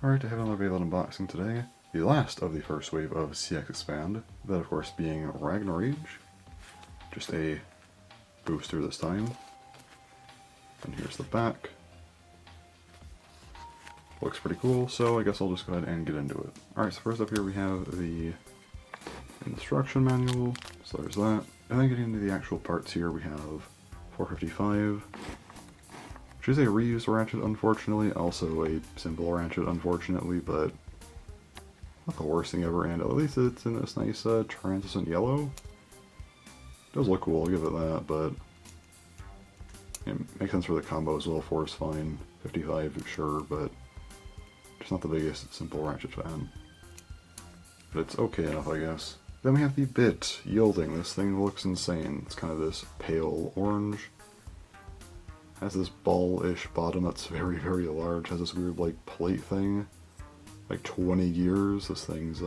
Alright, to have another Beyblade unboxing today. The last of the first wave of CX Expand. That of course being RagnaRage. Just a booster this time. And here's the back. Looks pretty cool, so I guess I'll just go ahead and get into it. Alright, so first up here we have the instruction manual, so there's that. And then getting into the actual parts here, we have 455, which is a reused ratchet, unfortunately, also a simple ratchet, unfortunately, but not the worst thing ever, and at least it's in this nice translucent yellow. It does look cool, I'll give it that, but it makes sense for the combo as well. 4 is fine, 55 sure, but just not the biggest simple ratchet fan. But it's okay enough, I guess. Then we have the bit yielding. This thing looks insane. It's kind of this pale orange. Has this ball-ish bottom that's very, very large. Has this weird, like, plate thing. Like 20 gears. This thing's,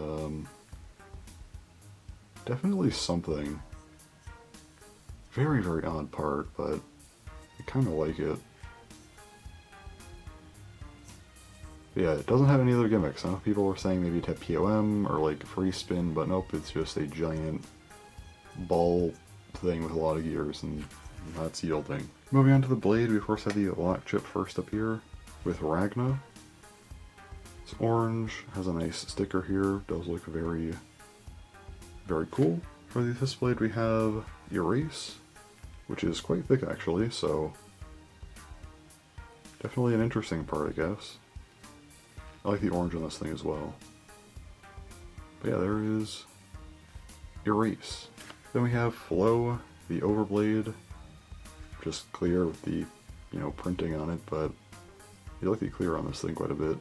definitely something. Very, very odd part, but I kind of like it. Yeah, it doesn't have any other gimmicks. I know people were saying maybe it'd have POM or like free spin, but nope, it's just a giant ball thing with a lot of gears, and that's yielding. Moving on to the blade, we of course have the lock chip first up here with Ragna. It's orange, has a nice sticker here, does look very, very cool. For this blade we have Erase, which is quite thick actually, so definitely an interesting part, I guess. I like the orange on this thing as well. But yeah, there is Erase. Then we have Flow, the overblade, just clear with the, you know, printing on it, but I like the clear on this thing quite a bit.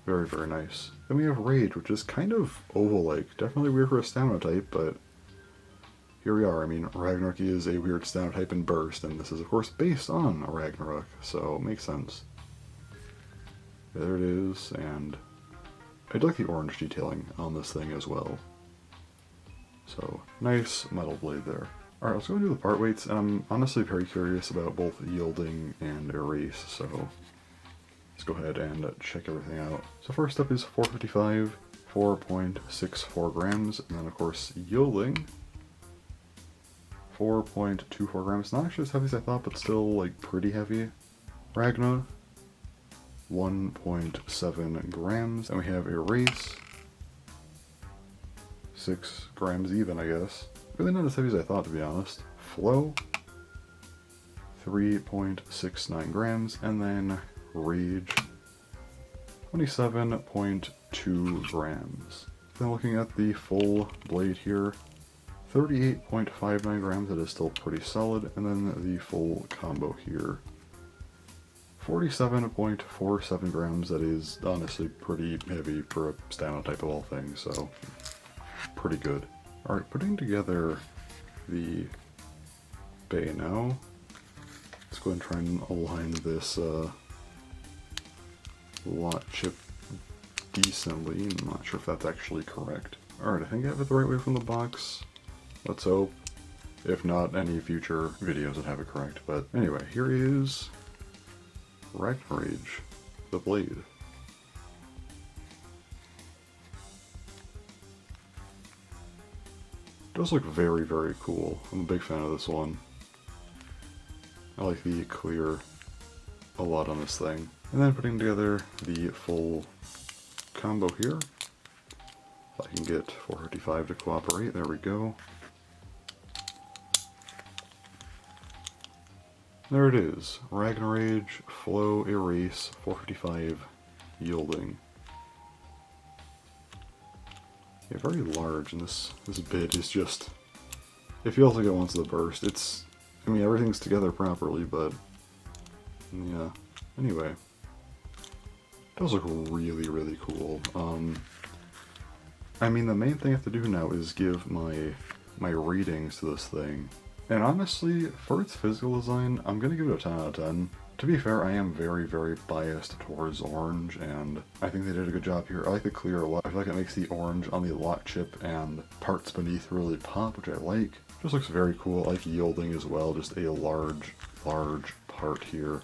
Very, very nice. Then we have Rage, which is kind of oval-like. Definitely weird for a stamina type, but here we are. I mean, Ragnarok is a weird stamina type in Burst, and this is of course based on a Ragnarok, so it makes sense. There it is, and I like the orange detailing on this thing as well. So, nice metal blade there. Alright, let's go into the part weights, and I'm honestly very curious about both yielding and Erase, so let's go ahead and check everything out. So first up is 455, 4.64 grams, and then of course yielding 4.24 grams. Not actually as heavy as I thought, but still like pretty heavy. Ragna 1.7 grams, and we have Erase 6 grams even, I guess. Really not as heavy as I thought, to be honest. Flow 3.69 grams, and then Rage 27.2 grams. Then looking at the full blade here, 38.59 grams, that is still pretty solid, and then the full combo here, 47.47 grams, that is honestly pretty heavy for a stamina type of all things, so pretty good. Alright, putting together the bay now. Let's go ahead and try and align this lot chip decently. I'm not sure if that's actually correct. Alright, I think I have it the right way from the box. Let's hope. If not, any future videos would have it correct. But anyway, here is RagnaRage, the blade. It does look very, very cool. I'm a big fan of this one. I like the clear a lot on this thing. And then putting together the full combo here. I can get 455 to cooperate. There we go. There it is. RagnaRage Flow Erase 455 yielding. Yeah, very large, and this bit is just, it feels like it wants the burst. It's, I mean, everything's together properly, but yeah. Anyway, it does look really, really cool. I mean, the main thing I have to do now is give my ratings to this thing. And honestly, for its physical design, I'm gonna give it a 10 out of 10. To be fair, I am very, very biased towards orange, and I think they did a good job here. I like the clear a lot. I feel like it makes the orange on the lock chip and parts beneath really pop, which I like. Just looks very cool. I like yielding as well, just a large heart here.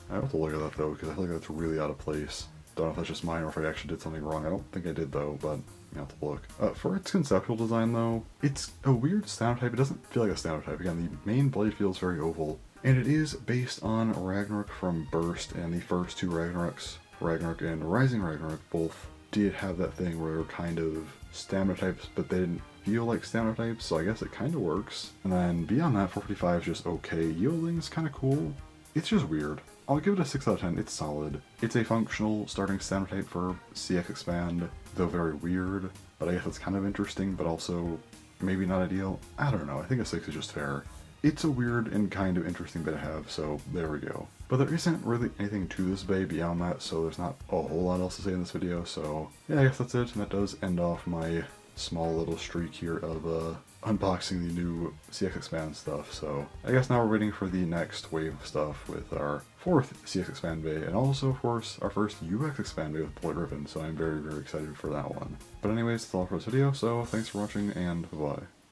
I have to look at that though, because I feel like that's really out of place. Don't know if that's just mine or if I actually did something wrong. I don't think I did though, but you have to look. For its conceptual design though, it's a weird Stenotype. It doesn't feel like a Stenotype. Again, the main blade feels very oval. And it is based on Ragnarok from Burst, and the first two Ragnaroks, Ragnarok and Rising Ragnarok, both did have that thing where they were kind of stamina types, but they didn't feel like stamina types, so I guess it kind of works. And then beyond that, 455 is just okay. Yielding's kind of cool. It's just weird. I'll give it a 6 out of 10. It's solid. It's a functional starting stamina type for CX Expand, though very weird, but I guess it's kind of interesting, but also maybe not ideal. I don't know. I think a 6 is just fair. It's a weird and kind of interesting bit to have, so there we go. But there isn't really anything to this bay beyond that, so there's not a whole lot else to say in this video, so yeah, I guess that's it, and that does end off my small little streak here of unboxing the new CX Expand stuff. So I guess now we're waiting for the next wave of stuff with our 4th CX Expand bay, and also of course our first UX Expand bay with Bullet Ribbon, so I'm very excited for that one. But anyways, that's all for this video, so thanks for watching and bye-bye.